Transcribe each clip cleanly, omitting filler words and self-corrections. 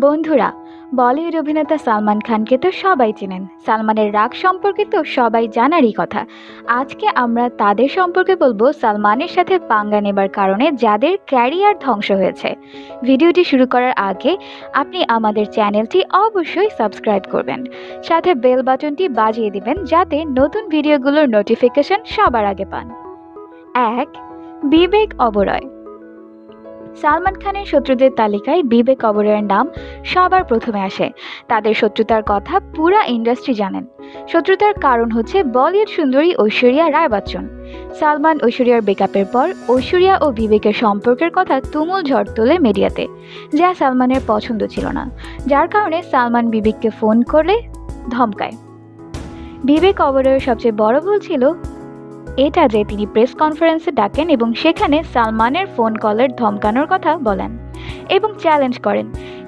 বন্ধুরা, বলিউড অভিনেতা সালমান খানকে তো সবাই চেনেন। সালমানের রাগ সম্পর্কে তো সবাই জানারই কথা। আজকে আমরা তাদের সম্পর্কে বলবো সালমানের সাথে পাঙ্গা নেবার কারণে যাদের ক্যারিয়ার ধ্বংস হয়েছে। ভিডিওটি শুরু করার আগে আপনি আমাদের চ্যানেলটি অবশ্যই সাবস্ক্রাইব করবেন, সাথে বেল বাটনটি বাজিয়ে দিবেন যাতে নতুন ভিডিওগুলোর নোটিফিকেশন সবার আগে পান। 1. বিবেক ওবেরয়। সালমান খানের শত্রুদের তালিকায় বিবেক ওবেরয়ের নাম সবার প্রথমে আসে। তাদের শত্রুতার কথা পুরা ইন্ডাস্ট্রি জানেন। শত্রুতার কারণ হচ্ছে বলিউড সুন্দরী ঐশ্বরিয়া রায় বচ্চন। সালমান ঐশ্বরিয়ার ব্রেকআপের পর ঐশ্বরিয়া ও বিবেকের সম্পর্কের কথা তুমুল ঝড় তোলে মিডিয়াতে, যা সালমানের পছন্দ ছিল না, যার কারণে সালমান বিবেককে ফোন করে ধমকায়। বিবেক ওবেরয়ের সবচেয়ে বড় ভুল ছিল এটা যে তিনি প্রেস কনফারেন্সে ডাকেন এবং সেখানে সালমানের ফোন কলের ধমকানোর কথা বলেন এবং চ্যালেঞ্জ করেন।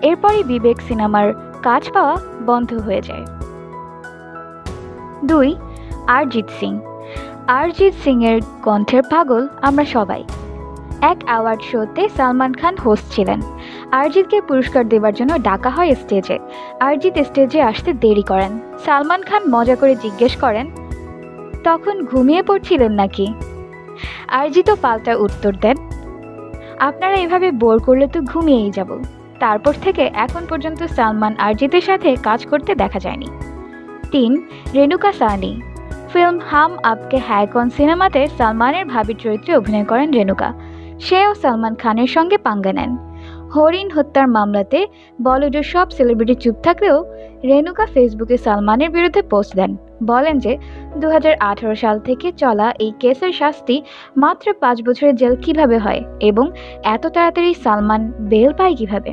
এরপরই বিবেক সিনেমার কাজ পাওয়া বন্ধ হয়ে যায়। 2. অরিজিৎ সিং। অরিজিৎ সিং এর কণ্ঠের পাগল আমরা সবাই। এক অ্যাওয়ার্ড শোতে সালমান খান হোস্ট ছিলেন। অরিজিৎকে পুরস্কার দেওয়ার জন্য ডাকা হয় স্টেজে। অরিজিৎ স্টেজে আসতে দেরি করেন। সালমান খান মজা করে জিজ্ঞেস করেন, তখন ঘুমিয়ে পড়ছিলেন নাকি? অরিজিৎও পাল্টা উত্তর দেন, আপনারা এভাবে বোর করলে তো ঘুমিয়েই যাব। তারপর থেকে এখন পর্যন্ত সালমান অরিজিতের সাথে কাজ করতে দেখা যায়নি। 3. রেণুকা সাহনি। ফিল্ম হাম আপকে হ্যায় কন সিনেমাতে সালমানের ভাবির চরিত্রে অভিনয় করেন রেণুকা। সেও সালমান খানের সঙ্গে পাঙ্গা নেন। হরিণ হত্যার মামলাতে বলিউডের সব সেলিব্রিটি চুপ থাকলেও রেণুকা ফেসবুকে সালমানের বিরুদ্ধে পোস্ট দেন। বলেন যে 2018 সাল থেকে চলা এই কেসের শাস্তি মাত্র 5 বছরের জেল কিভাবে হয় এবং এত তাড়াতাড়ি সালমান বেল পায় কিভাবে।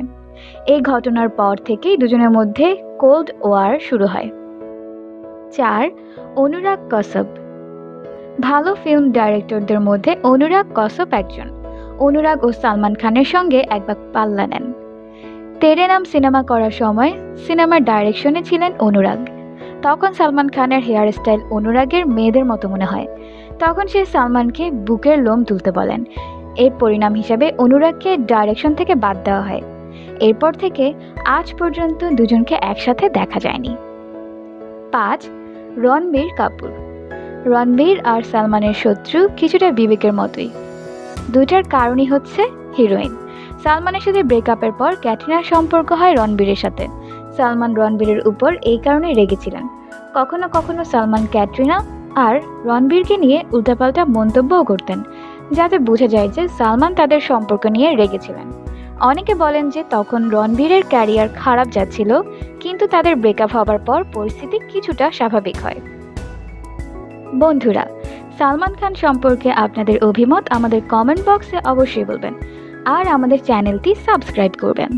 এই ঘটনার পর থেকেই দুজনের মধ্যে কোল্ড ওয়ার শুরু হয়। 4. অনুরাগ কশ্যপ। ভালো ফিল্ম ডাইরেক্টরদের মধ্যে অনুরাগ কশ্যপ একজন। অনুরাগ ও সালমান খানের সঙ্গে একবার পাল্লা নেন। তেরে নাম সিনেমা করার সময় সিনেমার ডাইরেকশনে ছিলেন অনুরাগ। তখন সালমান খানের হেয়ার স্টাইল অনুরাগের মেয়েদের মতো মনে হয়। তখন সে সালমানকে বুকের লোম তুলতে বলেন। এর পরিণাম হিসাবে অনুরাগকে ডাইরেকশন থেকে বাদ দেওয়া হয়। এরপর থেকে আজ পর্যন্ত দুজনকে একসাথে দেখা যায়নি। 5. রণবীর কাপুর। রণবীর আর সালমানের শত্রু কিছুটা বিবেকের মতোই। দুইটার কারণই হচ্ছে হিরোইন। সালমানের সাথে ব্রেকআপের পর ক্যাটরিনার সম্পর্ক হয় রণবীরের সাথে। সালমান রণবীরের উপর এই কারণে রেগেছিলেন। কখনো কখনো সালমান ক্যাটরিনা আর রণবীরকে নিয়ে উল্টাপাল্টা মন্তব্যও করতেন, যাতে বোঝা যায় যে সালমান তাদের সম্পর্ক নিয়ে রেগেছিলেন। অনেকে বলেন যে তখন রণবীরের ক্যারিয়ার খারাপ যাচ্ছিল, কিন্তু তাদের ব্রেকআপ হবার পর পরিস্থিতি কিছুটা স্বাভাবিক হয়। বন্ধুরা, সালমান খান সম্পর্কে আপনাদের অভিমত আমাদের কমেন্ট বক্সে অবশ্যই বলবেন আর আমাদের চ্যানেলটি সাবস্ক্রাইব করবেন।